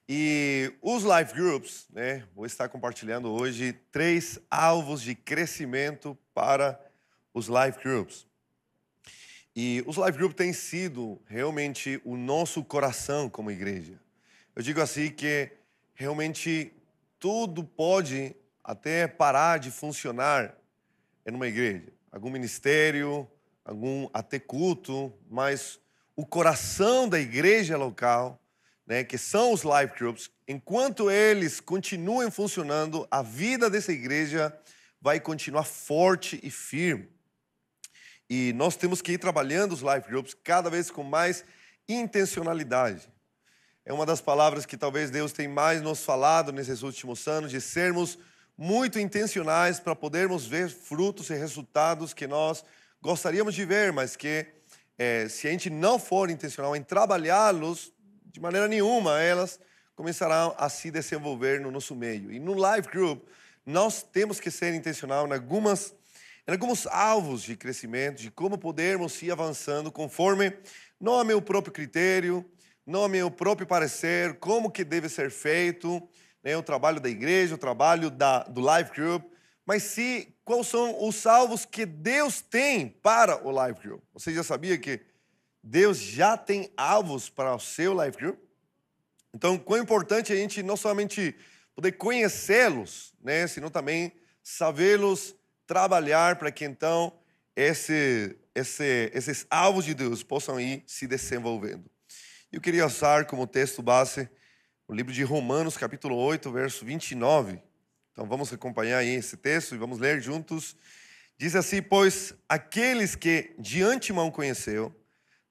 E os Life Groups, né? Vou estar compartilhando hoje 3 alvos de crescimento para os Life Groups. E os Life Groups têm sido realmente o nosso coração como igreja. Eu digo assim que realmente tudo pode até parar de funcionar em uma igreja. Algum ministério, algum até culto, mas o coração da igreja local, né, que são os Life Groups, enquanto eles continuem funcionando, a vida dessa igreja vai continuar forte e firme. E nós temos que ir trabalhando os Life Groups cada vez com mais intencionalidade. É uma das palavras que talvez Deus tenha mais nos falado nesses últimos anos, de sermos muito intencionais para podermos ver frutos e resultados que nós gostaríamos de ver, mas que se a gente não for intencional em trabalhá-los, de maneira nenhuma elas começarão a se desenvolver no nosso meio. E no Life Group, nós temos que ser intencional em alguns alvos de crescimento, de como podermos ir avançando conforme, não a meu próprio critério, não a meu próprio parecer, como que deve ser feito, né, o trabalho da igreja, o trabalho do Life Group, mas quais são os alvos que Deus tem para o Life Group. Você já sabia que Deus já tem alvos para o seu Life Group? Então, quão importante a gente não somente poder conhecê-los, né, senão também sabê-los trabalhar para que então esses alvos de Deus possam ir se desenvolvendo. Eu queria usar como texto base o livro de Romanos, capítulo 8, verso 29. Então vamos acompanhar aí esse texto e vamos ler juntos. Diz assim: pois aqueles que de antemão conheceu,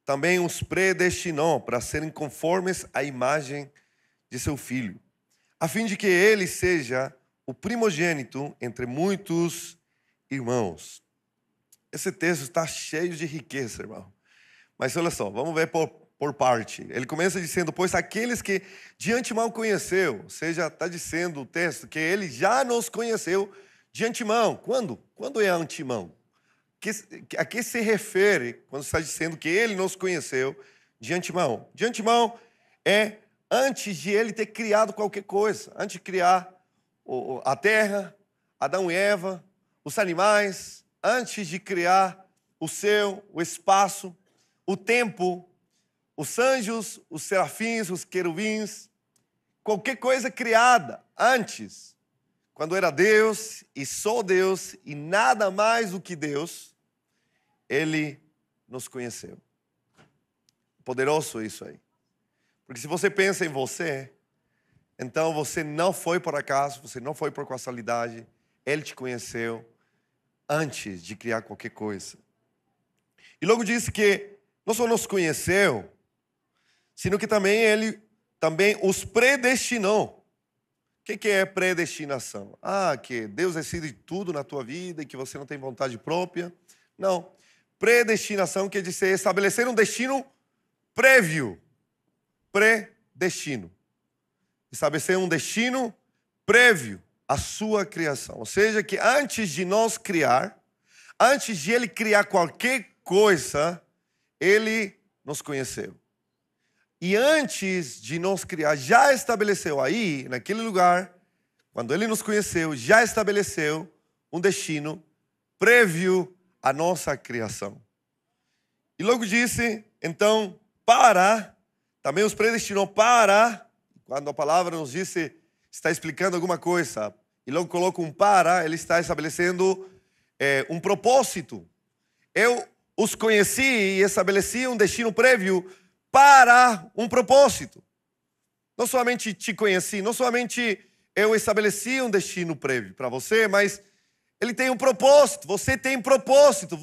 também os predestinou para serem conformes à imagem de seu Filho, a fim de que ele seja o primogênito entre muitos irmãos. Esse texto está cheio de riqueza, irmão. Mas olha só, vamos ver por parte. Ele começa dizendo, pois aqueles que de antemão conheceu, ou seja, está dizendo o texto que ele já nos conheceu de antemão. Quando? Quando é antemão? A que se refere quando está dizendo que ele nos conheceu de antemão? De antemão é antes de ele ter criado qualquer coisa, antes de criar a terra, Adão e Eva, os animais, antes de criar o céu, o espaço, o tempo, os anjos, os serafins, os querubins, qualquer coisa criada antes, quando era Deus e só Deus e nada mais do que Deus, ele nos conheceu. Poderoso isso aí. Porque se você pensa em você, então você não foi por acaso, você não foi por casualidade, ele te conheceu antes de criar qualquer coisa. E logo diz que não só nos conheceu, sino que também ele os predestinou. O que é predestinação? Que Deus decide tudo na tua vida e que você não tem vontade própria. Não. Predestinação quer dizer estabelecer um destino prévio. Predestino. Estabelecer um destino prévio à sua criação. Ou seja, que antes de nós criar, antes de ele criar qualquer coisa, ele nos conheceu. E antes de nos criar, já estabeleceu aí, naquele lugar, quando ele nos conheceu, já estabeleceu um destino prévio à nossa criação. E logo disse, então, também os predestinou para, quando a palavra nos disse, está explicando alguma coisa, e logo coloca um para, ele está estabelecendo um propósito. Eu os conheci e estabeleci um destino prévio para um propósito. Não somente te conheci, não somente eu estabeleci um destino prévio para você, mas ele tem um propósito, você tem propósito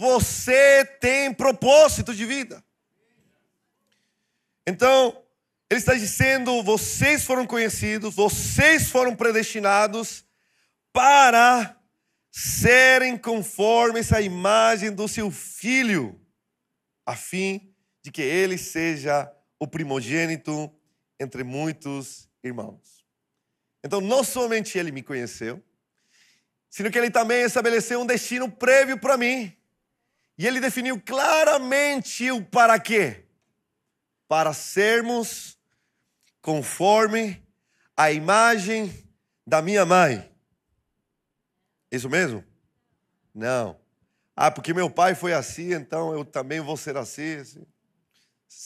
de vida. Então, ele está dizendo, vocês foram conhecidos, vocês foram predestinados para serem conformes à imagem do seu Filho, a fim de que ele seja o primogênito entre muitos irmãos. Então, não somente ele me conheceu, sino que ele também estabeleceu um destino prévio para mim. E ele definiu claramente o para quê. Para sermos conforme a imagem da minha mãe. Isso mesmo? Não. Ah, porque meu pai foi assim, então eu também vou ser assim.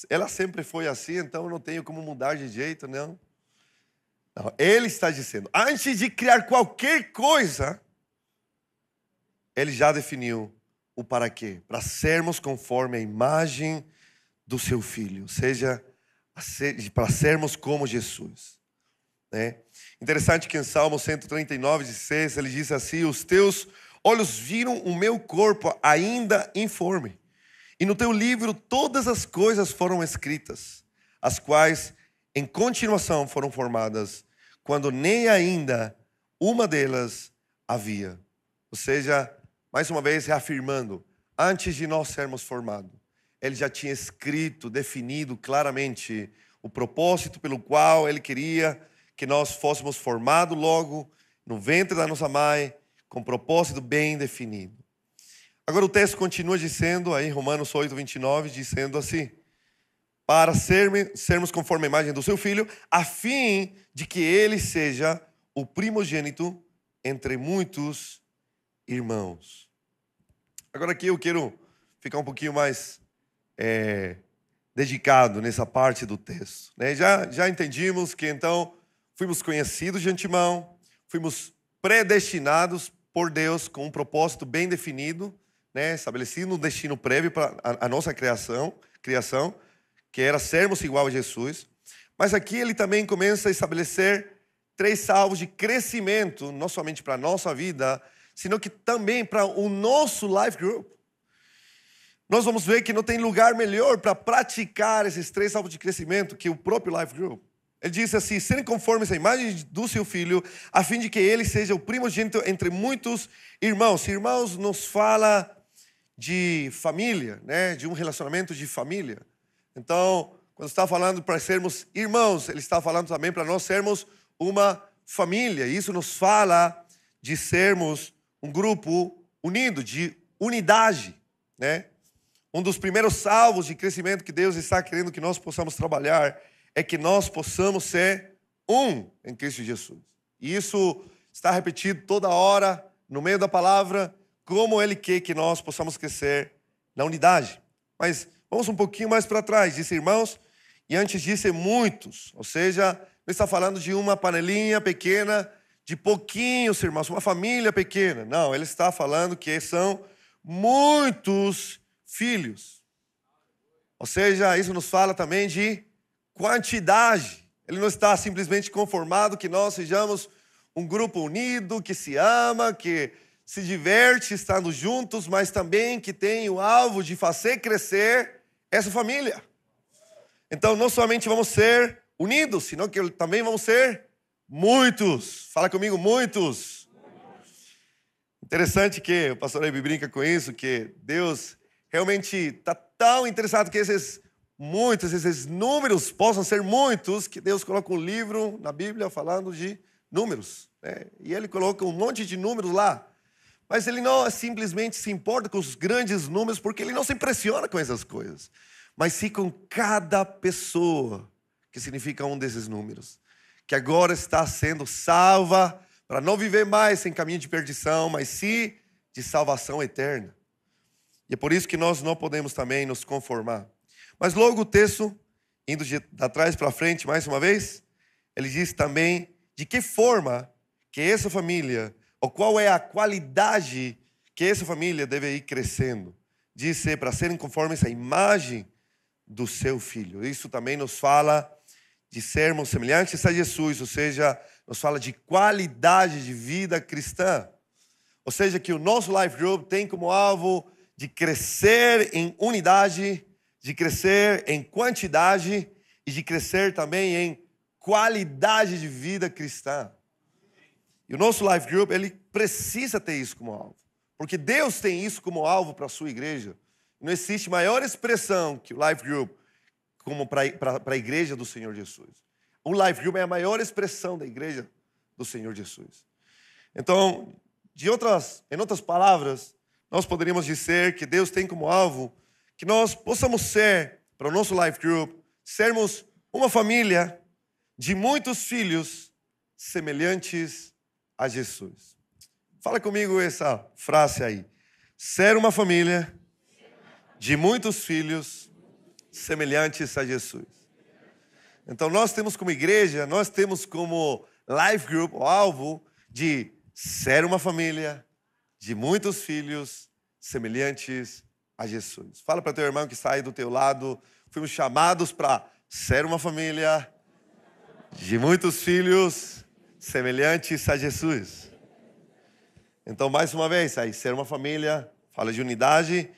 Ela sempre foi assim, então eu não tenho como mudar de jeito, não. Não, ele está dizendo, antes de criar qualquer coisa, ele já definiu o para quê. Para sermos conforme a imagem do seu Filho. Ou seja, para sermos como Jesus. Né? Interessante que em Salmo 139:16, ele diz assim, os teus olhos viram o meu corpo ainda informe. E no teu livro todas as coisas foram escritas, as quais em continuação foram formadas, quando nem ainda uma delas havia. Ou seja, mais uma vez reafirmando, antes de nós sermos formados, ele já tinha escrito, definido claramente o propósito pelo qual ele queria que nós fôssemos formados logo no ventre da nossa mãe, com propósito bem definido. Agora o texto continua dizendo, aí Romanos 8:29, dizendo assim, para sermos conforme a imagem do seu Filho, a fim de que ele seja o primogênito entre muitos irmãos. Agora aqui eu quero ficar um pouquinho mais dedicado nessa parte do texto. Né? Já entendimos que então fomos conhecidos de antemão, fomos predestinados por Deus com um propósito bem definido, né? Estabelecido um destino prévio para a nossa criação, que era sermos igual a Jesus. Mas aqui ele também começa a estabelecer 3 alvos de crescimento, não somente para a nossa vida, sino que também para o nosso life group. Nós vamos ver que não tem lugar melhor para praticar esses 3 alvos de crescimento que o próprio life group. Ele diz assim, serem conformes à imagem do seu Filho, a fim de que ele seja o primogênito entre muitos irmãos. Irmãos nos fala de família, né? De um relacionamento de família. Então, quando está falando para sermos irmãos, ele está falando também para nós sermos uma família. Isso nos fala de sermos um grupo unido, de unidade, né? Um dos primeiros salvos de crescimento que Deus está querendo que nós possamos trabalhar é que nós possamos ser um em Cristo Jesus. E isso está repetido toda hora no meio da palavra, como Ele quer que nós possamos crescer na unidade. Mas vamos um pouquinho mais para trás. Disse irmãos, e antes disso muitos. Ou seja, não está falando de uma panelinha pequena, de pouquinhos irmãos, uma família pequena. Não, ele está falando que são muitos filhos. Ou seja, isso nos fala também de quantidade. Ele não está simplesmente conformado que nós sejamos um grupo unido, que se ama, que se diverte estando juntos, mas também que tem o alvo de fazer crescer essa família. Então, não somente vamos ser unidos, senão que também vamos ser muitos. Fala comigo, muitos. Interessante que o pastor Eibe brinca com isso, que Deus realmente está tão interessado que esses números possam ser muitos, que Deus coloca um livro na Bíblia falando de números. Né? E ele coloca um monte de números lá. Mas ele não simplesmente se importa com os grandes números, porque ele não se impressiona com essas coisas. Mas sim com cada pessoa, que significa um desses números, que agora está sendo salva, para não viver mais em caminho de perdição, mas sim de salvação eterna. E é por isso que nós não podemos também nos conformar. Mas logo o texto, indo de trás para frente mais uma vez, ele diz também de que forma que essa família, ou qual é a qualidade que essa família deve ir crescendo. Diz para serem conformes à imagem do seu Filho. Isso também nos fala de sermos semelhantes a Jesus, ou seja, nos fala de qualidade de vida cristã. Ou seja, que o nosso life group tem como alvo de crescer em unidade, de crescer em quantidade e de crescer também em qualidade de vida cristã. E o nosso life group, ele precisa ter isso como alvo. Porque Deus tem isso como alvo para a sua igreja. Não existe maior expressão que o life group como para a igreja do Senhor Jesus. O life group é a maior expressão da igreja do Senhor Jesus. Então, em outras palavras, nós poderíamos dizer que Deus tem como alvo que nós possamos ser, para o nosso life group, sermos uma família de muitos filhos semelhantes a Jesus. Fala comigo essa frase aí. Ser uma família de muitos filhos semelhantes a Jesus. Então nós temos como igreja, nós temos como Life Group o alvo de ser uma família de muitos filhos semelhantes a Jesus. Fala para teu irmão que está aí do teu lado, fomos chamados para ser uma família de muitos filhos semelhantes a Jesus. Então, mais uma vez, aí, ser uma família, fala de unidade,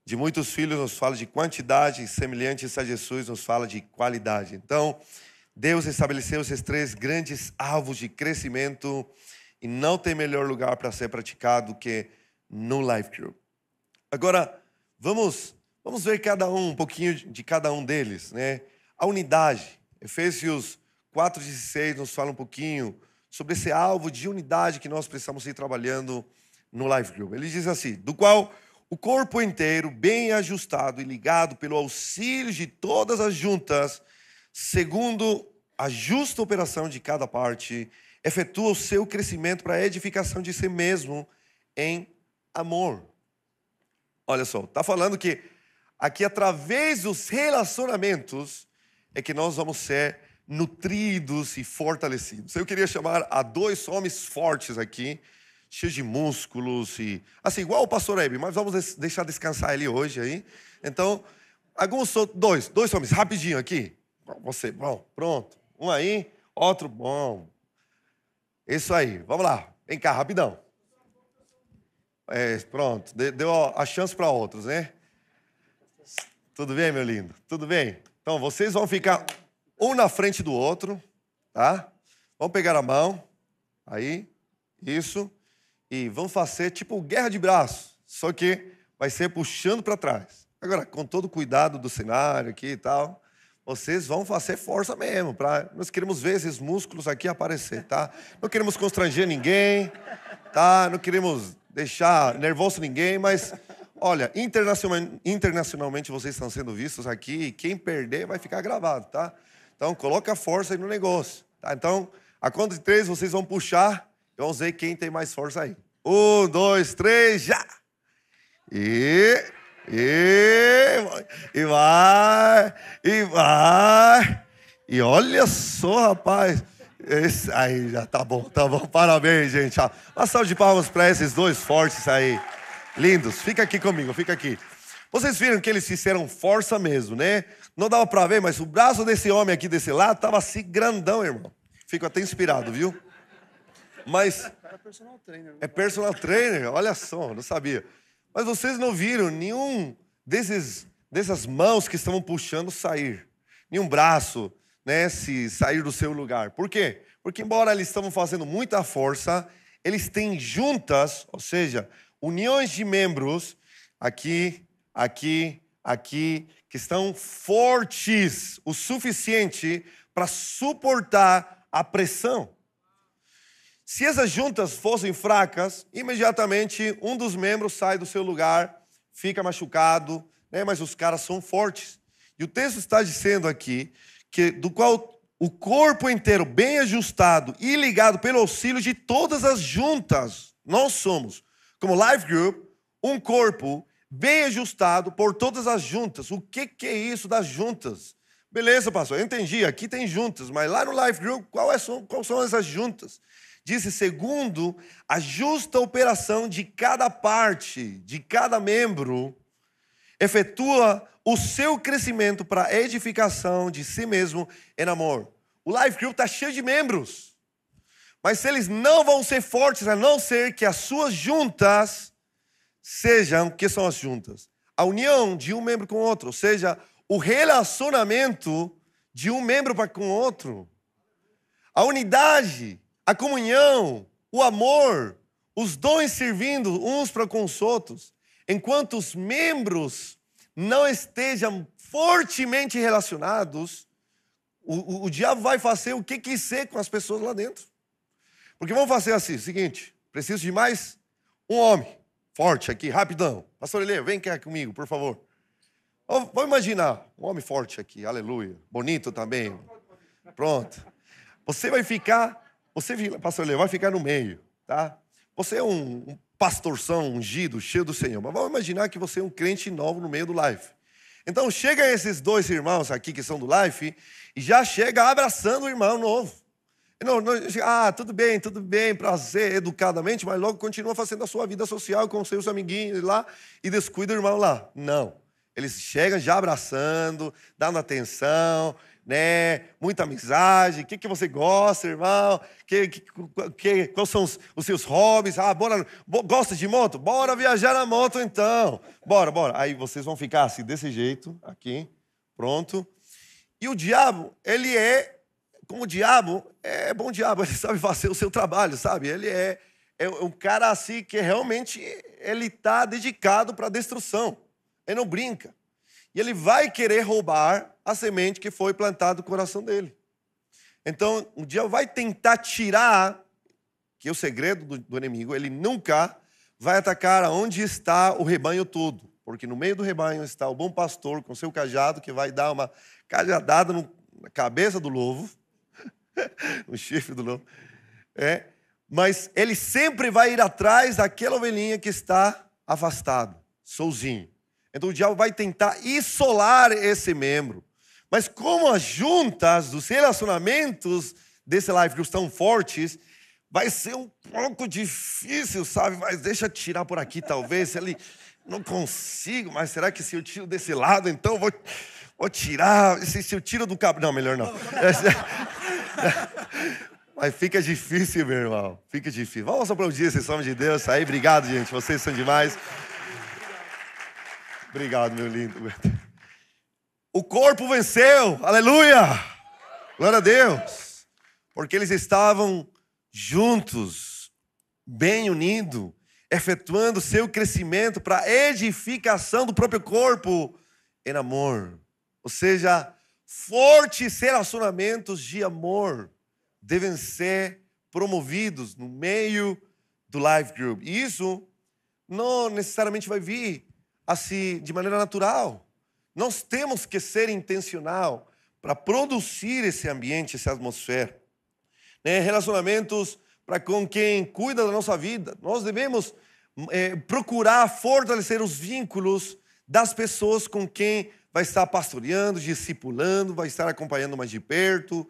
de muitos filhos nos fala de quantidade, e semelhantes a Jesus nos fala de qualidade. Então, Deus estabeleceu esses três grandes alvos de crescimento e não tem melhor lugar para ser praticado que no Life Group. Agora, vamos ver um pouquinho de cada um deles, né? A unidade. Efésios 4,16 nos fala um pouquinho sobre esse alvo de unidade que nós precisamos ir trabalhando no Life Group. Ele diz assim, do qual o corpo inteiro, bem ajustado e ligado pelo auxílio de todas as juntas, segundo a justa operação de cada parte, efetua o seu crescimento para a edificação de si mesmo em amor. Olha só, está falando que aqui através dos relacionamentos é que nós vamos ser nutridos e fortalecidos. Eu queria chamar a dois homens fortes aqui, cheios de músculos e assim, igual o pastor Hebe, mas vamos deixar descansar ele hoje aí. Então, dois homens, rapidinho aqui. Você, bom, pronto. Um aí, outro, bom. Isso aí, vamos lá. Vem cá, rapidão. Pronto, deu a chance para outros, né? Tudo bem, meu lindo? Tudo bem? Então, vocês vão ficar um na frente do outro, tá? Vamos pegar a mão, aí, isso, e vamos fazer tipo guerra de braços, só que vai ser puxando para trás. Agora, com todo o cuidado do cenário aqui e tal, vocês vão fazer força mesmo, nós queremos ver esses músculos aqui aparecer, tá? Não queremos constranger ninguém, tá? Não queremos deixar nervoso ninguém, mas... Olha, internacionalmente vocês estão sendo vistos aqui e quem perder vai ficar gravado, tá? Então, coloca força aí no negócio, tá? Então, a conta de 3 vocês vão puxar e vamos ver quem tem mais força aí. 1, 2, 3, já! E vai. E olha só, rapaz. Esse aí já tá bom. Parabéns, gente. Uma salva de palmas para esses dois fortes aí. Lindos, fica aqui comigo, fica aqui. Vocês viram que eles fizeram força mesmo, né? Não dava pra ver, mas o braço desse homem aqui desse lado tava assim grandão, irmão. Fico até inspirado, viu? Mas... É personal trainer. É personal trainer, olha só, não sabia. Mas vocês não viram nenhum dessas mãos que estavam puxando sair. Nenhum braço, né, se sair do seu lugar. Por quê? Porque embora eles estavam fazendo muita força, eles têm juntas, ou seja... uniões de membros, aqui, que estão fortes o suficiente para suportar a pressão. Se essas juntas fossem fracas, imediatamente um dos membros sai do seu lugar, fica machucado, né? Mas os caras são fortes. E o texto está dizendo aqui que do qual o corpo inteiro, bem ajustado e ligado pelo auxílio de todas as juntas, nós somos, como Life Group, um corpo bem ajustado por todas as juntas. O que é isso das juntas? Beleza, pastor, eu entendi, aqui tem juntas, mas lá no Life Group, quais são essas juntas? Diz, segundo a justa operação de cada parte, de cada membro, efetua o seu crescimento para a edificação de si mesmo em amor. O Life Group está cheio de membros. Mas eles não vão ser fortes a não ser que as suas juntas sejam, o que são as juntas? A união de um membro com o outro, ou seja, o relacionamento de um membro para com o outro. A unidade, a comunhão, o amor, os dons servindo uns para com os outros. Enquanto os membros não estejam fortemente relacionados, o diabo vai fazer o que quiser com as pessoas lá dentro. Porque vamos fazer assim, o seguinte, preciso de mais um homem forte aqui, rapidão. Pastor Elê, vem cá comigo, por favor. Vamos imaginar um homem forte aqui, aleluia. Bonito também. Pronto. Você vai ficar Você, pastor Leo, vai ficar no meio, tá? Você é um pastorção ungido, cheio do Senhor. Mas vamos imaginar que você é um crente novo no meio do Life. Então, chega esses dois irmãos aqui que são do Life e já chega abraçando o irmão novo. Não, tudo bem, prazer, educadamente, mas logo continua fazendo a sua vida social com seus amiguinhos lá e descuida o irmão lá. Não. Eles chegam já abraçando, dando atenção, né? Muita amizade. O que você gosta, irmão? Quais são os seus hobbies? Gosta de moto? Bora viajar na moto, então. Bora. Aí vocês vão ficar assim, desse jeito, aqui, pronto. E o diabo, como o diabo, é bom diabo, ele sabe fazer o seu trabalho, sabe? Ele é um cara assim que realmente ele está dedicado para a destruição. Ele não brinca. E ele vai querer roubar a semente que foi plantada no coração dele. Então, o diabo vai tentar tirar, que é o segredo do inimigo, ele nunca vai atacar aonde está o rebanho todo. Porque no meio do rebanho está o bom pastor com seu cajado, que vai dar uma cajadada na cabeça do lobo, no chifre do lobo. Mas ele sempre vai ir atrás daquela ovelhinha que está afastada, sozinho. Então o diabo vai tentar isolar esse membro. Mas como as juntas dos relacionamentos desse life group estão fortes, vai ser um pouco difícil, sabe? Mas deixa eu tirar por aqui, talvez. Se ele não consigo, mas será que se eu tiro desse lado, então vou tirar? Se eu tiro do cabo... Não, melhor não. Mas fica difícil, meu irmão. Fica difícil. Vamos aplaudir esse nome de Deus aí. Obrigado, gente. Vocês são demais. Obrigado, meu lindo. O corpo venceu. Aleluia! Glória a Deus. Porque eles estavam juntos, bem unidos, efetuando seu crescimento para a edificação do próprio corpo em amor. Ou seja, fortes relacionamentos de amor devem ser promovidos no meio do life group. E isso não necessariamente vai vir assim de maneira natural. Nós temos que ser intencional para produzir esse ambiente, essa atmosfera. Relacionamentos para com quem cuida da nossa vida. Nós devemos procurar fortalecer os vínculos das pessoas com quem vai estar pastoreando, discipulando, vai estar acompanhando mais de perto.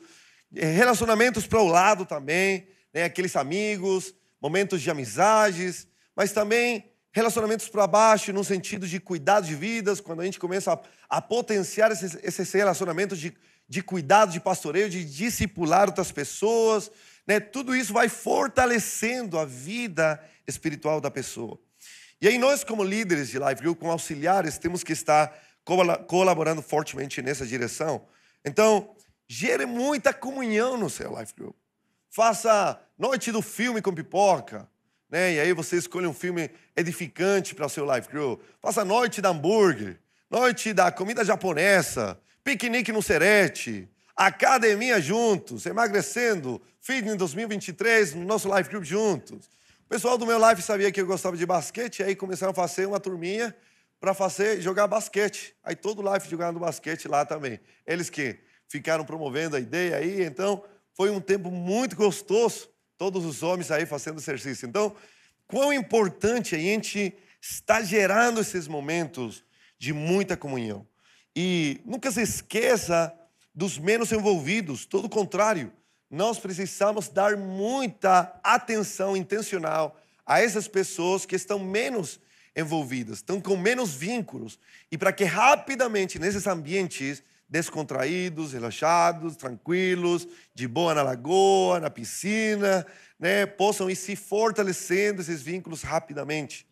Relacionamentos para o lado também, aqueles amigos, momentos de amizades, mas também relacionamentos para baixo, no sentido de cuidado de vidas, quando a gente começa a potenciar esses relacionamentos de cuidado, de pastoreio, de discipular outras pessoas, tudo isso vai fortalecendo a vida espiritual da pessoa. E aí nós, como líderes de Life Group, como auxiliares, temos que estar colaborando fortemente nessa direção. Então, gere muita comunhão no seu Life Group. Faça noite do filme com pipoca, e aí você escolhe um filme edificante para o seu Life Group. Faça noite da hambúrguer, noite da comida japonesa, piquenique no Serete, academia juntos, emagrecendo, fitness 2023 no nosso Life Group juntos. O pessoal do meu Life sabia que eu gostava de basquete, e aí começaram a fazer uma turminha para jogar basquete. Aí todo o Life jogando basquete lá também. Eles que ficaram promovendo a ideia aí, então foi um tempo muito gostoso, todos os homens aí fazendo exercício. Então, quão importante a gente está gerando esses momentos de muita comunhão. E nunca se esqueça dos menos envolvidos, todo o contrário, nós precisamos dar muita atenção intencional a essas pessoas que estão menos envolvidas, estão com menos vínculos, e para que rapidamente nesses ambientes descontraídos, relaxados, tranquilos, de boa na lagoa, na piscina, possam ir se fortalecendo esses vínculos rapidamente.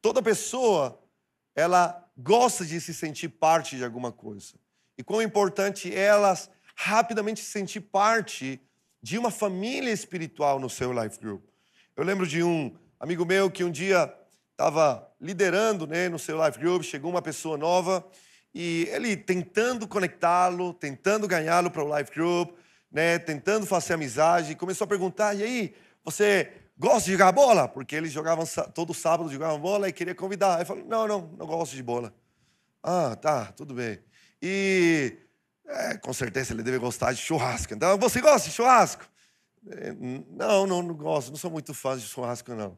Toda pessoa, ela gosta de se sentir parte de alguma coisa. E quão importante é elas rapidamente se sentir parte de uma família espiritual no seu Life Group. Eu lembro de um amigo meu que um dia estava liderando no seu Life Group, chegou uma pessoa nova, e ele tentando conectá-lo, tentando ganhá-lo para o Life Group, tentando fazer amizade, começou a perguntar: e aí, você gosta de jogar bola? Porque eles jogavam, todo sábado jogavam bola e queria convidar. Aí eu falei: não gosto de bola. Ah, tá, tudo bem. E com certeza ele deve gostar de churrasco. Então, você gosta de churrasco? Não gosto, não sou muito fã de churrasco, não.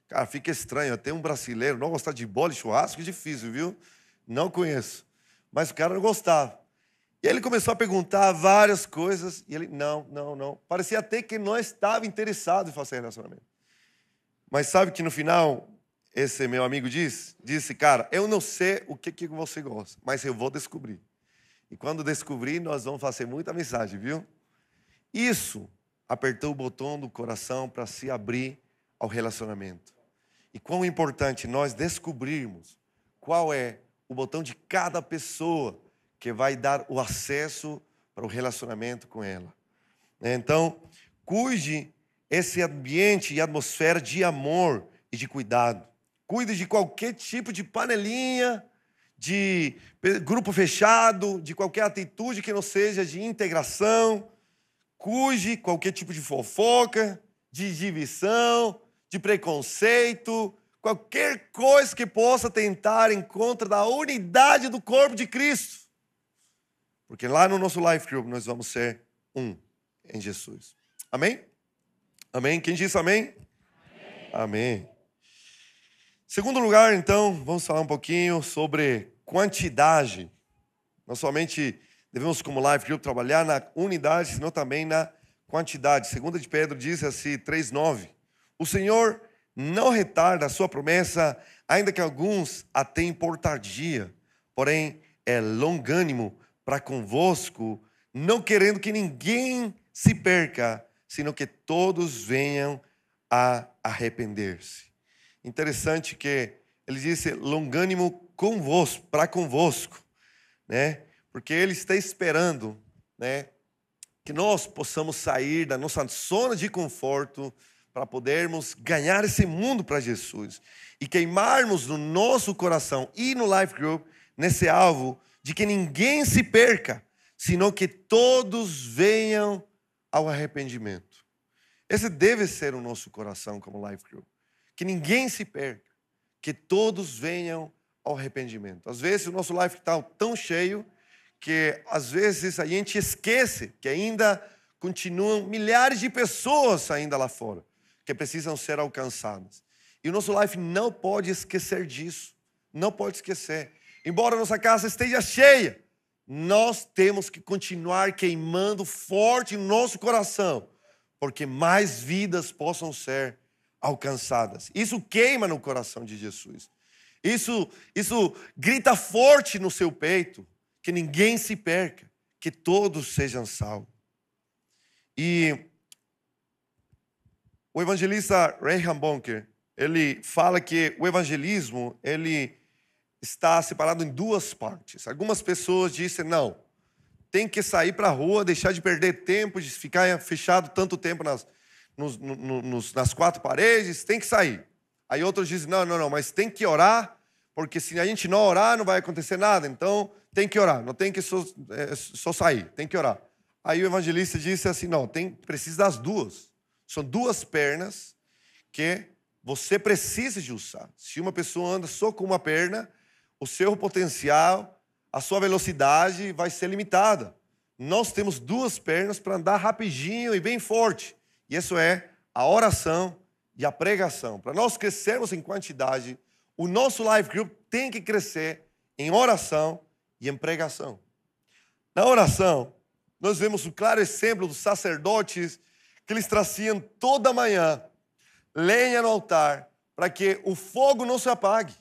Cara, fica estranho, até um brasileiro não gostar de bolo e churrasco é difícil, viu? Não conheço. Mas o cara não gostava. E ele começou a perguntar várias coisas, e ele, não. Parecia até que não estava interessado em fazer relacionamento. Mas sabe que no final, esse meu amigo disse, cara, eu não sei o que você gosta, mas eu vou descobrir. E quando descobrir, nós vamos fazer muita amizade, viu? Isso apertou o botão do coração para se abrir ao relacionamento. E quão importante nós descobrirmos qual é o botão de cada pessoa que vai dar o acesso para o relacionamento com ela. Então, cuide esse ambiente e atmosfera de amor e de cuidado. Cuide de qualquer tipo de panelinha, de grupo fechado, de qualquer atitude que não seja de integração. Cuide qualquer tipo de fofoca, de divisão, de preconceito, qualquer coisa que possa tentar em contra da unidade do corpo de Cristo. Porque lá no nosso Life Group nós vamos ser um em Jesus. Amém? Amém? Quem disse amém? Amém. Segundo lugar, então, vamos falar um pouquinho sobre quantidade. Não somente devemos, como Life Group, trabalhar na unidade, senão também na quantidade. Segunda de Pedro diz assim, 3:9. O Senhor não retarda a sua promessa, ainda que alguns a tenham por tardia, porém é longânimo para convosco, não querendo que ninguém se perca, sino que todos venham a arrepender-se. Interessante que ele disse longânimo convosco, para convosco, né? Porque ele está esperando, né, que nós possamos sair da nossa zona de conforto para podermos ganhar esse mundo para Jesus e queimarmos no nosso coração e no Life Group nesse alvo de que ninguém se perca, senão que todos venham ao arrependimento. Esse deve ser o nosso coração como Life Group. Que ninguém se perca, que todos venham ao arrependimento. Às vezes o nosso Life está tão cheio que às vezes a gente esquece que ainda continuam milhares de pessoas ainda lá fora, que precisam ser alcançadas. E o nosso Life não pode esquecer disso. Não pode esquecer. Embora nossa casa esteja cheia, nós temos que continuar queimando forte no nosso coração, porque mais vidas possam ser alcançadas. Isso queima no coração de Jesus. Isso grita forte no seu peito, que ninguém se perca, que todos sejam salvos. E o evangelista Reinhard Bonker, ele fala que o evangelismo, ele está separado em duas partes. Algumas pessoas dizem, não, tem que sair para a rua, deixar de perder tempo, de ficar fechado tanto tempo nas quatro paredes, tem que sair. Aí outros dizem, não, mas tem que orar, porque se a gente não orar, não vai acontecer nada, então tem que orar, não tem que só sair, tem que orar. Aí o evangelista disse assim, não, precisa das duas. São duas pernas que você precisa de usar. Se uma pessoa anda só com uma perna, o seu potencial, a sua velocidade vai ser limitada. Nós temos duas pernas para andar rapidinho e bem forte. E isso é a oração e a pregação. Para nós crescermos em quantidade, o nosso Life Group tem que crescer em oração e em pregação. Na oração, nós vemos um claro exemplo dos sacerdotes que eles traziam toda manhã lenha no altar para que o fogo não se apague.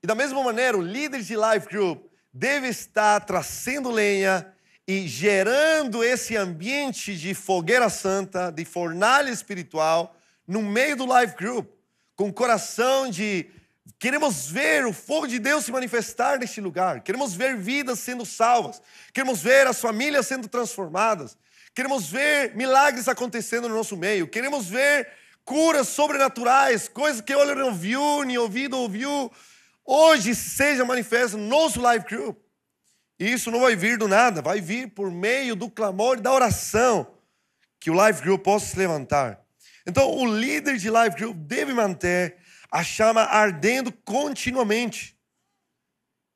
E da mesma maneira, o líder de Life Group deve estar trazendo lenha e gerando esse ambiente de fogueira santa, de fornalha espiritual, no meio do Life Group, com coração de queremos ver o fogo de Deus se manifestar neste lugar, queremos ver vidas sendo salvas, queremos ver as famílias sendo transformadas, queremos ver milagres acontecendo no nosso meio, queremos ver curas sobrenaturais, coisas que olho não viu, nem ouvido ouviu, hoje seja manifesto no nosso Life Group. E isso não vai vir do nada, vai vir por meio do clamor e da oração que o Life Group possa se levantar. Então, o líder de Life Group deve manter a chama ardendo continuamente.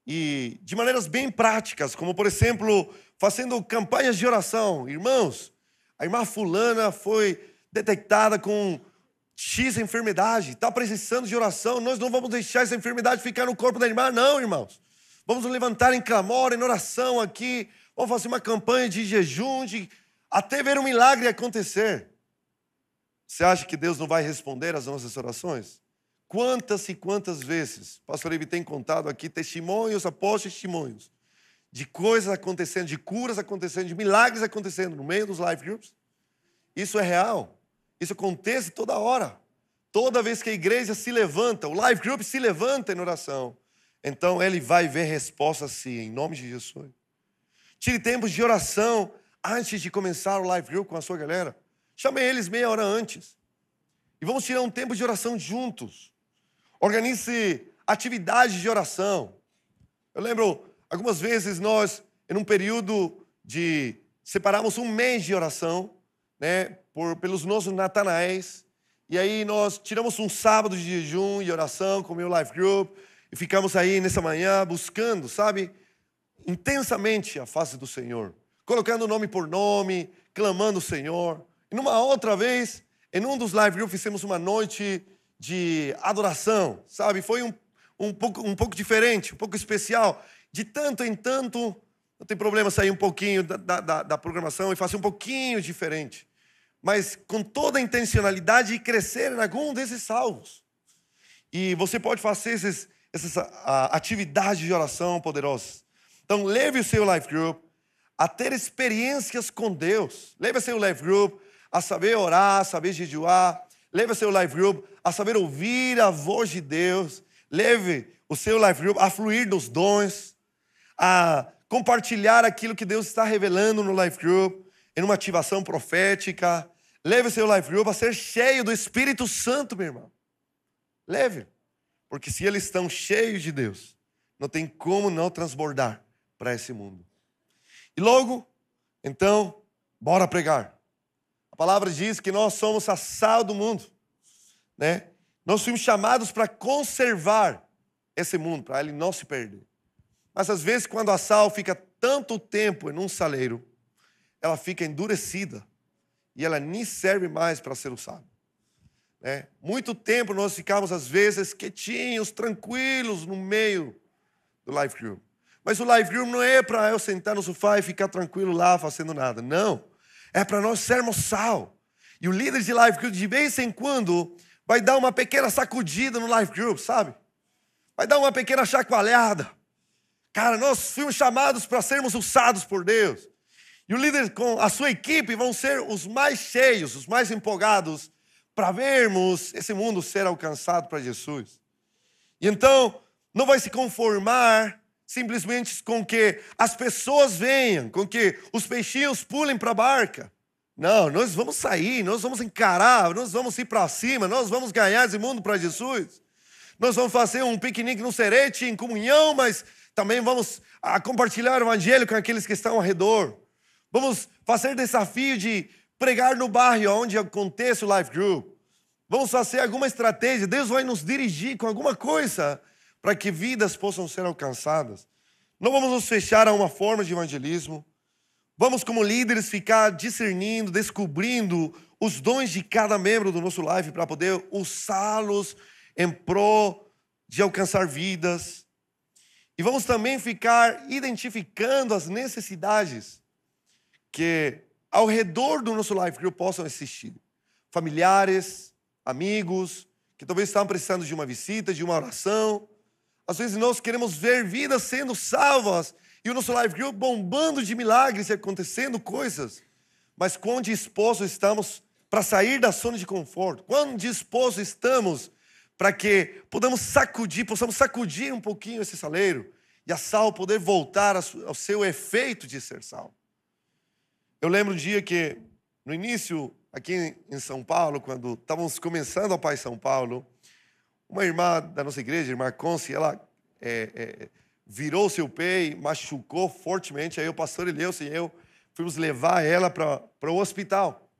E de maneiras bem práticas, como, por exemplo, fazendo campanhas de oração. Irmãos, A irmã fulana foi detectada com X enfermidade, está precisando de oração. Nós não vamos deixar essa enfermidade ficar no corpo da irmã, não, irmãos. Vamos nos levantar em clamor, em oração aqui. Vamos fazer uma campanha de jejum, até ver um milagre acontecer. Você acha que Deus não vai responder às nossas orações? Quantas e quantas vezes o pastor Ivi tem contado aqui testemunhos após testemunhos de coisas acontecendo, de curas acontecendo, de milagres acontecendo no meio dos life groups? Isso é real. Isso acontece toda hora. Toda vez que a igreja se levanta, o life group se levanta em oração, então ele vai ver respostas sim, em nome de Jesus. Tire tempos de oração antes de começar o life group com a sua galera. Chame eles meia hora antes. E vamos tirar um tempo de oração juntos. Organize atividades de oração. Eu lembro, algumas vezes nós, em um período separamos um mês de oração, né, pelos nossos natanaéis. E aí nós tiramos um sábado de jejum e oração com o meu life group. E ficamos aí nessa manhã buscando, sabe, intensamente a face do Senhor. Colocando nome por nome, clamando o Senhor. E numa outra vez, em um dos live groups, fizemos uma noite de adoração, sabe? Foi um pouco diferente, um pouco especial. De tanto em tanto, não tem problema sair um pouquinho da programação e fazer um pouquinho diferente. Mas com toda a intencionalidade de crescer em algum desses salvos. E você pode fazer essas atividades de oração poderosas. Então, leve o seu life group a ter experiências com Deus. Leve o seu life group a saber orar, a saber jejuar. Leve o seu life group a saber ouvir a voz de Deus. Leve o seu life group a fluir dos dons, a compartilhar aquilo que Deus está revelando no life group, em uma ativação profética. Leve o seu life group a ser cheio do Espírito Santo, meu irmão. Leve. Porque se eles estão cheios de Deus, não tem como não transbordar para esse mundo. E logo, então, bora pregar. A palavra diz que nós somos a sal do mundo, né? Nós fomos chamados para conservar esse mundo, para ele não se perder. Mas às vezes, quando a sal fica tanto tempo em um saleiro, ela fica endurecida e ela nem serve mais para ser usada. Muito tempo nós ficamos, às vezes, quietinhos, tranquilos no meio do life group. Mas o life group não é para eu sentar no sofá e ficar tranquilo lá fazendo nada. Não. É para nós sermos sal. E o líder de life group, de vez em quando, vai dar uma pequena sacudida no life group, sabe? Vai dar uma pequena chacoalhada. Cara, nós fomos chamados para sermos usados por Deus. E o líder com a sua equipe vão ser os mais cheios, os mais empolgados para vermos esse mundo ser alcançado para Jesus. E então, não vai se conformar simplesmente com que as pessoas venham, com que os peixinhos pulem para a barca. Não, nós vamos sair, nós vamos encarar, nós vamos ir para cima, nós vamos ganhar esse mundo para Jesus. Nós vamos fazer um piquenique no Serete, em comunhão, mas também vamos compartilhar o evangelho com aqueles que estão ao redor. Vamos fazer desafio de pregar no bairro onde acontece o life group. Vamos fazer alguma estratégia. Deus vai nos dirigir com alguma coisa para que vidas possam ser alcançadas. Não vamos nos fechar a uma forma de evangelismo. Vamos, como líderes, ficar discernindo, descobrindo os dons de cada membro do nosso life para poder usá-los em prol de alcançar vidas. E vamos também ficar identificando as necessidades que ao redor do nosso life group possam existir. Familiares, amigos, que talvez estão precisando de uma visita, de uma oração. Às vezes nós queremos ver vidas sendo salvas e o nosso life group bombando de milagres e acontecendo coisas. Mas quão dispostos estamos para sair da zona de conforto? Quão dispostos estamos para que possamos sacudir um pouquinho esse saleiro e a sal poder voltar ao seu efeito de ser sal? Eu lembro um dia que, no início, aqui em São Paulo, quando estávamos começando a Pai São Paulo, uma irmã da nossa igreja, a irmã Conce, ela virou seu pé e machucou fortemente. Aí o pastor Elielson e eu fomos levar ela para o hospital.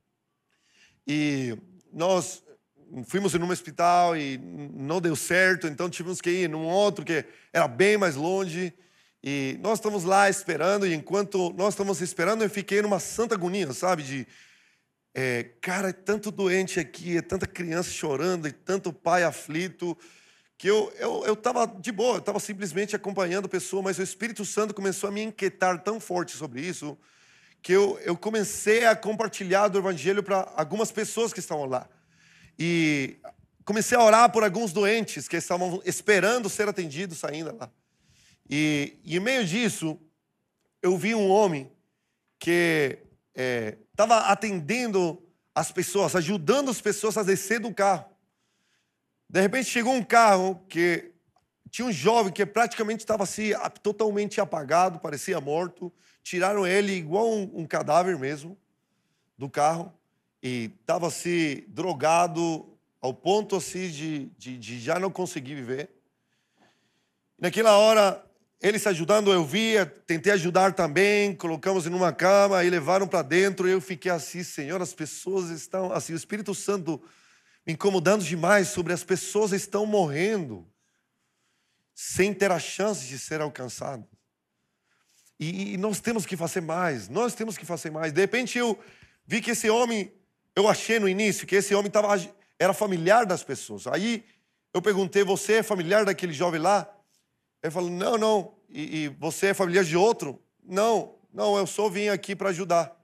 E nós fomos em um hospital e não deu certo, então tivemos que ir num outro que era bem mais longe. E nós estamos lá esperando, e enquanto nós estamos esperando, eu fiquei numa santa agonia, sabe? Cara, é tanto doente aqui, é tanta criança chorando e tanto pai aflito, que eu estava de boa, eu estava simplesmente acompanhando a pessoa, mas o Espírito Santo começou a me inquietar tão forte sobre isso, que eu comecei a compartilhar do Evangelho para algumas pessoas que estavam lá. E comecei a orar por alguns doentes que estavam esperando ser atendidos ainda lá. E em meio disso, eu vi um homem que estava atendendo as pessoas, ajudando as pessoas a descer do carro. De repente chegou um carro que tinha um jovem que praticamente estava assim, totalmente apagado, parecia morto. Tiraram ele igual um cadáver mesmo do carro e estava assim drogado ao ponto assim de já não conseguir viver. Naquela hora, eles ajudando, eu via, tentei ajudar também, colocamos em uma cama e levaram para dentro. E eu fiquei assim, Senhor, as pessoas estão assim, o Espírito Santo me incomodando demais sobre as pessoas estão morrendo sem ter a chance de ser alcançadas. E nós temos que fazer mais, nós temos que fazer mais. De repente eu vi que esse homem, eu achei no início que esse homem era familiar das pessoas. Aí eu perguntei, você é familiar daquele jovem lá? Ele falou, não. E você é familiar de outro? Não, eu só vim aqui para ajudar.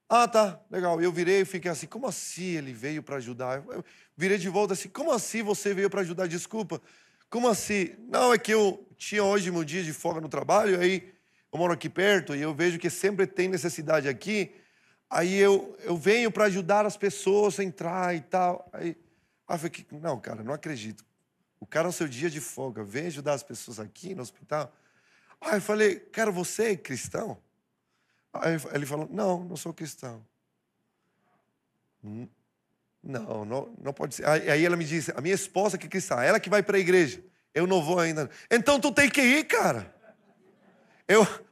Ah, tá, legal. Eu virei e fiquei assim, como assim ele veio para ajudar? Eu virei de volta assim, como assim você veio para ajudar? Desculpa, como assim? Não, é que eu tinha hoje meu dia de folga no trabalho, aí eu moro aqui perto e eu vejo que sempre tem necessidade aqui, aí eu venho para ajudar as pessoas a entrar e tal. Aí eu fiquei, não, cara, não acredito. O cara, no seu dia de folga, vem ajudar as pessoas aqui no hospital. Aí eu falei, cara, você é cristão? Aí ele falou, não sou cristão. Não pode ser. Aí ela me disse, a minha esposa que é cristã, ela que vai para a igreja. Eu não vou ainda. Então tu tem que ir, cara.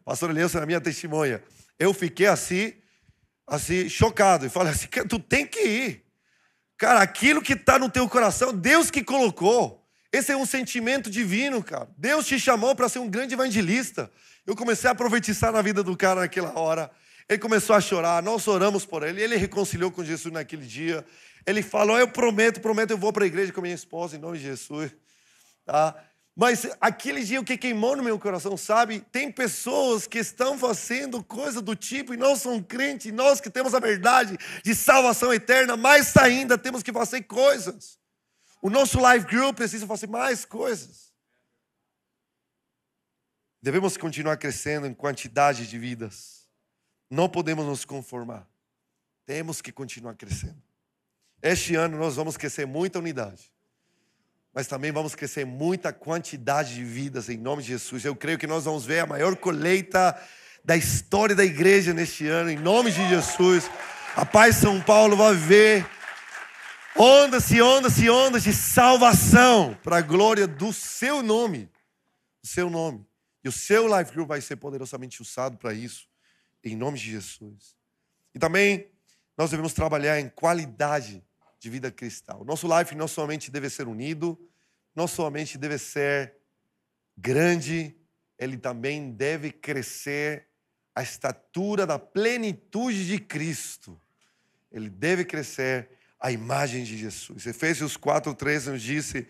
Pastor Elias, a minha testemunha, eu fiquei assim, chocado. E falei assim, tu tem que ir. Cara, aquilo que está no teu coração, Deus que colocou. Esse é um sentimento divino, cara. Deus te chamou para ser um grande evangelista. Eu comecei a profetizar na vida do cara naquela hora. Ele começou a chorar, nós oramos por ele. Ele reconciliou com Jesus naquele dia. Ele falou, eu prometo, eu vou para a igreja com a minha esposa, em nome de Jesus. Tá? Mas aquele dia o que queimou no meu coração, sabe? Tem pessoas que estão fazendo coisa do tipo e não são crentes. Nós que temos a verdade de salvação eterna, mais ainda temos que fazer coisas. O nosso life group precisa fazer mais coisas. Devemos continuar crescendo em quantidade de vidas. Não podemos nos conformar. Temos que continuar crescendo. Este ano nós vamos crescer muita unidade. Mas também vamos crescer muita quantidade de vidas em nome de Jesus. Eu creio que nós vamos ver a maior colheita da história da igreja neste ano, em nome de Jesus. A Paz São Paulo vai ver ondas e ondas e ondas de salvação para a glória do seu nome. O seu nome. E o seu life group vai ser poderosamente usado para isso, em nome de Jesus. E também nós devemos trabalhar em qualidade de vida cristã. O nosso life não somente deve ser unido, não somente deve ser grande, ele também deve crescer à estatura da plenitude de Cristo. Ele deve crescer à imagem de Jesus. Efésios 4:13 nos disse,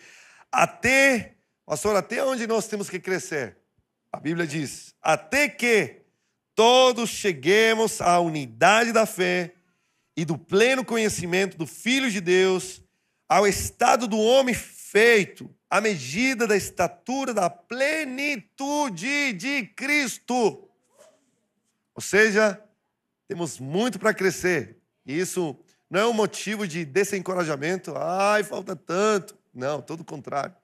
pastor, até onde nós temos que crescer? A Bíblia diz, até que todos cheguemos à unidade da fé e do pleno conhecimento do Filho de Deus, ao estado do homem feito, à medida da estatura da plenitude de Cristo. Ou seja, temos muito para crescer. E isso não é um motivo de desencorajamento. Ai, falta tanto. Não, todo o contrário.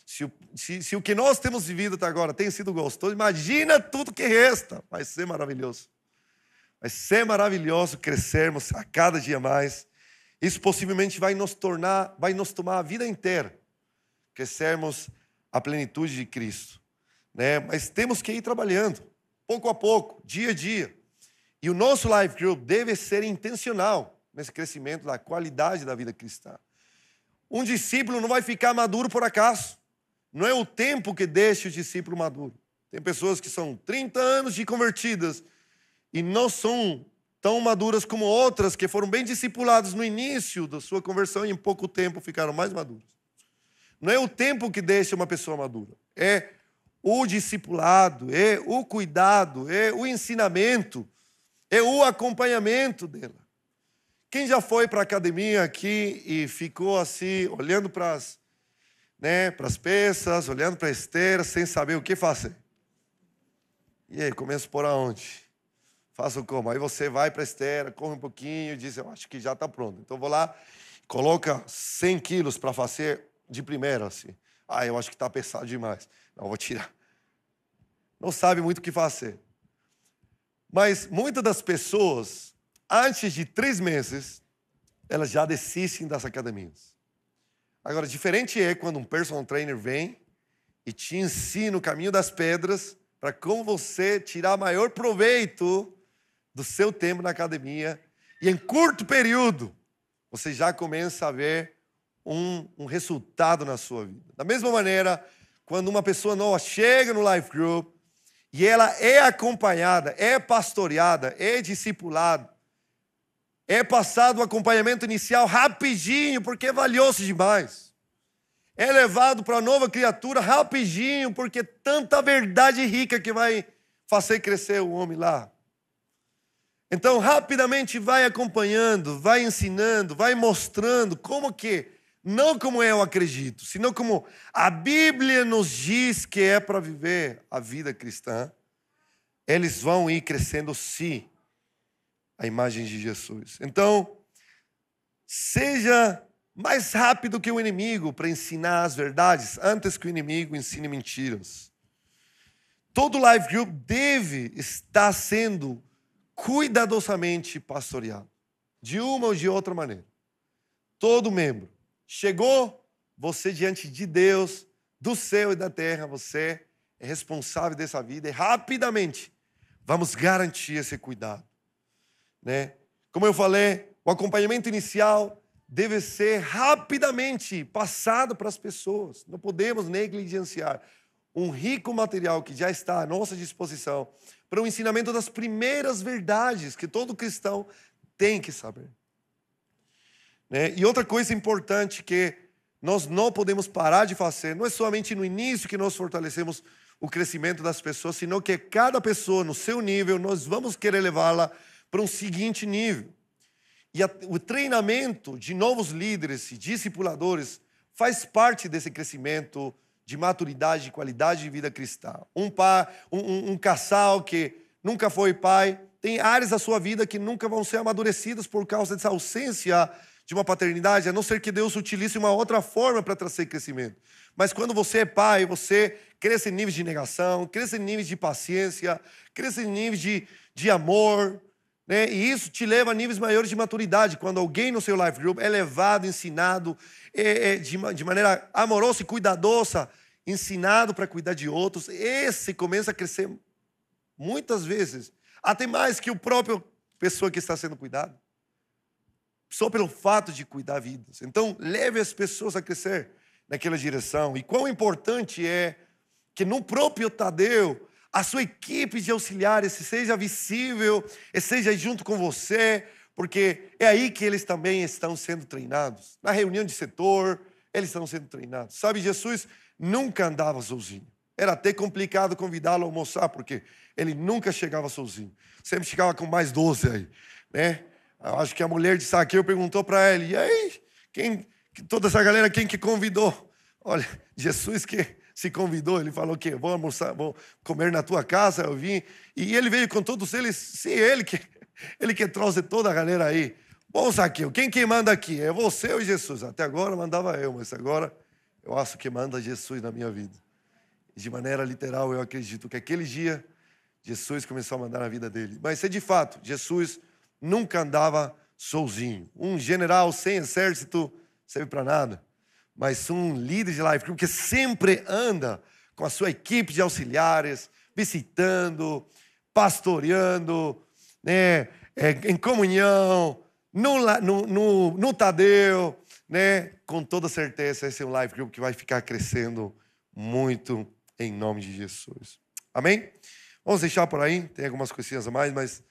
Se o que nós temos vivido até agora tem sido gostoso, imagina tudo que resta. Vai ser maravilhoso. Vai ser maravilhoso crescermos a cada dia mais. Isso possivelmente vai nos tomar a vida inteira. Crescermos a plenitude de Cristo. Né? Mas temos que ir trabalhando, pouco a pouco, dia a dia. E o nosso life group deve ser intencional nesse crescimento da qualidade da vida cristã. Um discípulo não vai ficar maduro por acaso. Não é o tempo que deixa o discípulo maduro. Tem pessoas que são 30 anos de convertidas e não são tão maduras como outras que foram bem discipuladas no início da sua conversão e em pouco tempo ficaram mais maduras. Não é o tempo que deixa uma pessoa madura, é o discipulado, é o cuidado, é o ensinamento, é o acompanhamento dela. Quem já foi para a academia aqui e ficou assim, olhando para as peças, olhando para a esteira, sem saber o que fazer? E aí, começo por aonde? Faço como? Aí você vai para a esteira, corre um pouquinho e diz, eu acho que já está pronto. Então vou lá, coloca 100 quilos para fazer de primeira, assim. Ah, eu acho que está pesado demais. Não, vou tirar. Não sabe muito o que fazer. Mas muitas das pessoas, antes de 3 meses, elas já desistem das academias. Agora, diferente é quando um personal trainer vem e te ensina o caminho das pedras para como você tirar maior proveito do seu tempo na academia. E em curto período, você já começa a ver um resultado na sua vida. Da mesma maneira, quando uma pessoa nova chega no Life Group e ela é acompanhada, é pastoreada, é discipulada, é passado o acompanhamento inicial rapidinho, porque é valioso demais. É levado para a nova criatura rapidinho, porque é tanta verdade rica que vai fazer crescer o homem lá. Então, rapidamente vai acompanhando, vai ensinando, vai mostrando como que, não como eu acredito, senão como a Bíblia nos diz que é para viver a vida cristã. Eles vão ir crescendo sim a imagem de Jesus. Então, seja mais rápido que o inimigo para ensinar as verdades antes que o inimigo ensine mentiras. Todo Life Group deve estar sendo cuidadosamente pastoreado, de uma ou de outra maneira. Todo membro. Chegou, você diante de Deus, do céu e da terra, você é responsável dessa vida e rapidamente vamos garantir esse cuidado. Né? Como eu falei, o acompanhamento inicial deve ser rapidamente passado para as pessoas. Não podemos negligenciar um rico material que já está à nossa disposição para o ensinamento das primeiras verdades que todo cristão tem que saber. Né? E outra coisa importante que nós não podemos parar de fazer, não é somente no início que nós fortalecemos o crescimento das pessoas, senão que cada pessoa, no seu nível, nós vamos querer levá-la para um seguinte nível. E o treinamento de novos líderes e discipuladores faz parte desse crescimento de maturidade e qualidade de vida cristã. Um casal que nunca foi pai, tem áreas da sua vida que nunca vão ser amadurecidas por causa dessa ausência de uma paternidade, a não ser que Deus utilize uma outra forma para trazer crescimento. Mas quando você é pai, você cresce em níveis de negação, cresce em níveis de paciência, cresce em níveis de amor, né? E isso te leva a níveis maiores de maturidade. Quando alguém no seu Life Group é levado, ensinado de maneira amorosa e cuidadosa, ensinado para cuidar de outros, esse começa a crescer muitas vezes, até mais que o próprio pessoa que está sendo cuidada. Só pelo fato de cuidar vidas. Então, leve as pessoas a crescer naquela direção. E quão importante é que no próprio Tadeu, a sua equipe de auxiliares seja visível, e seja junto com você, porque é aí que eles também estão sendo treinados. Na reunião de setor, eles estão sendo treinados. Sabe, Jesus nunca andava sozinho. Era até complicado convidá-lo a almoçar, porque ele nunca chegava sozinho. Sempre chegava com mais 12 aí, né? Eu acho que a mulher de Zaqueu perguntou para ele, e aí, toda essa galera, quem que convidou? Olha, Jesus que se convidou, ele falou que vou almoçar, vou comer na tua casa, eu vim. E ele veio com todos eles, sim, ele que trouxe toda a galera aí. Bom, Zaqueu, quem que manda aqui? É você ou Jesus? Até agora mandava eu, mas agora eu acho que manda Jesus na minha vida. E de maneira literal, eu acredito que aquele dia, Jesus começou a mandar na vida dele. Mas é de fato, Jesus nunca andava sozinho. Um general sem exército serve para nada. Mas um líder de Life Group que sempre anda com a sua equipe de auxiliares, visitando, pastoreando, né, em comunhão, no Tadeu, né, com toda certeza esse é um Life Group que vai ficar crescendo muito em nome de Jesus. Amém? Vamos deixar por aí, tem algumas coisinhas a mais, mas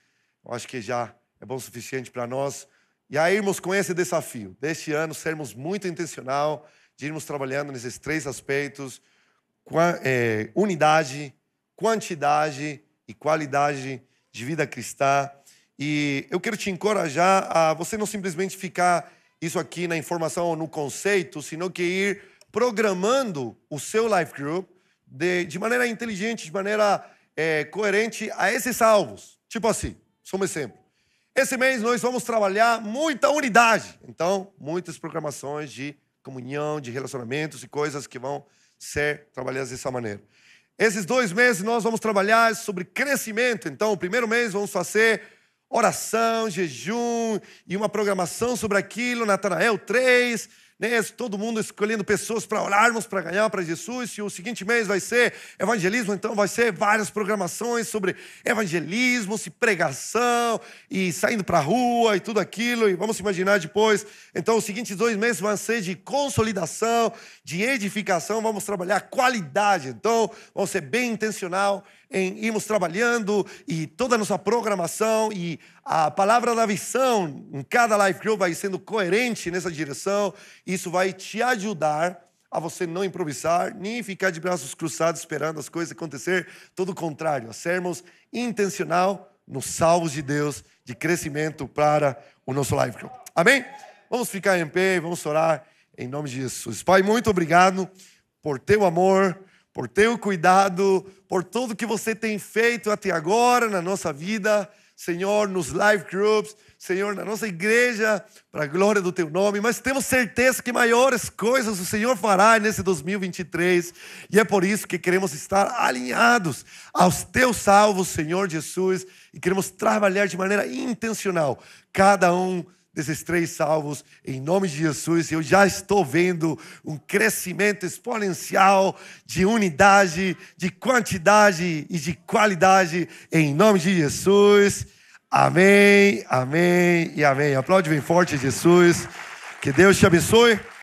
eu acho que já é bom o suficiente para nós. E aí, irmãos, com esse desafio deste ano, sermos muito intencional, de irmos trabalhando nesses três aspectos: unidade, quantidade e qualidade de vida cristã. E eu quero te encorajar a você não simplesmente ficar isso aqui na informação ou no conceito, sino que ir programando o seu life group de maneira inteligente, de maneira coerente a esses alvos. Tipo assim, só um exemplo. Esse mês nós vamos trabalhar muita unidade. Então, muitas programações de comunhão, de relacionamentos e coisas que vão ser trabalhadas dessa maneira. Esses 2 meses nós vamos trabalhar sobre crescimento. Então, o primeiro mês vamos fazer oração, jejum e uma programação sobre aquilo, Natanael 3, né? Todo mundo escolhendo pessoas para orarmos, para ganhar para Jesus. E o seguinte mês vai ser evangelismo, então vai ser várias programações sobre evangelismo, pregação e saindo para a rua e tudo aquilo. E vamos imaginar depois, então os seguintes 2 meses vão ser de consolidação, de edificação, vamos trabalhar qualidade. Então vamos ser bem intencional em irmos trabalhando e toda a nossa programação e a palavra da visão em cada life group vai sendo coerente nessa direção. Isso vai te ajudar a você não improvisar, nem ficar de braços cruzados esperando as coisas acontecer. Todo o contrário, a sermos intencional nos salvos de Deus, de crescimento para o nosso life group. Amém? Vamos ficar em pé, vamos orar em nome de Jesus. Pai, muito obrigado por teu amor, por teu cuidado, por tudo que você tem feito até agora na nossa vida, Senhor, nos life groups, Senhor, na nossa igreja, para a glória do teu nome. Mas temos certeza que maiores coisas o Senhor fará nesse 2023. E é por isso que queremos estar alinhados aos teus salvos, Senhor Jesus. E queremos trabalhar de maneira intencional cada um desses 3 salvos, em nome de Jesus. Eu já estou vendo um crescimento exponencial de unidade, de quantidade e de qualidade, em nome de Jesus. Amém, amém e amém. Aplaude bem forte, Jesus. Que Deus te abençoe.